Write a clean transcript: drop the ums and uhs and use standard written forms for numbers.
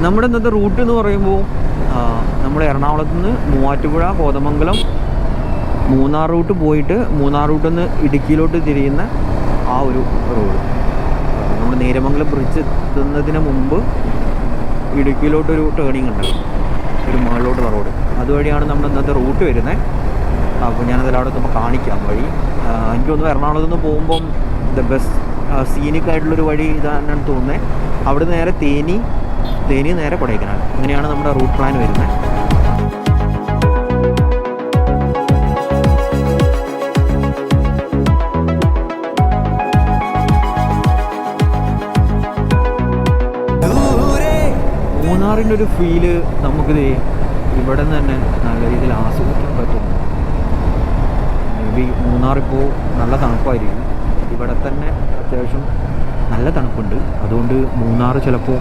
നമ്മുടെ ഇന്നത്തെ റൂട്ട് എന്ന് പറയുമ്പോൾ നമ്മൾ എറണാകുളത്ത് നിന്ന് മൂവാറ്റുപുഴ കോതമംഗലം മൂന്നാർ റൂട്ട് പോയിട്ട് മൂന്നാർ റൂട്ടിൽ നിന്ന് ഇടുക്കിയിലോട്ട് തിരിയുന്ന ആ ഒരു റോഡ്. നമ്മൾ നേരമംഗലം ബ്രിഡ്ജ് എത്തുന്നതിന് മുമ്പ് ഇടുക്കിയിലോട്ടൊരു ടേണിംഗ് ഉണ്ട്, ഒരു മുകളിലോട്ടുള്ള റോഡ്. അതുവഴിയാണ് നമ്മൾ ഇന്നത്തെ റൂട്ട് വരുന്നത്. അപ്പോൾ ഞാനതിൽ അവിടെ എത്തുമ്പോൾ കാണിക്കാം വഴി. എനിക്ക് തോന്നുന്നു എറണാകുളത്ത് നിന്ന് പോകുമ്പം ദ ബെസ്റ്റ് സീനിക് ആയിട്ടുള്ളൊരു വഴി ഇതാണ് തോന്നുന്നത്. അവിടെ നേരെ തേനി നേരെ കൊടൈക്കനാൽ, അങ്ങനെയാണ് നമ്മുടെ റൂട്ട് പ്ലാൻ വരുന്നത്. മൂന്നാറിൻ്റെ ഒരു ഫീല് നമുക്കിത് ഇവിടെ നിന്ന് തന്നെ നല്ല രീതിയിൽ ആസ്വദിക്കാൻ പറ്റും. മേ ബി മൂന്നാറിപ്പോൾ നല്ല തണുപ്പായിരിക്കും, ഇവിടെ തന്നെ അത്യാവശ്യം നല്ല തണുപ്പുണ്ട്. അതുകൊണ്ട് മൂന്നാർ ചിലപ്പോൾ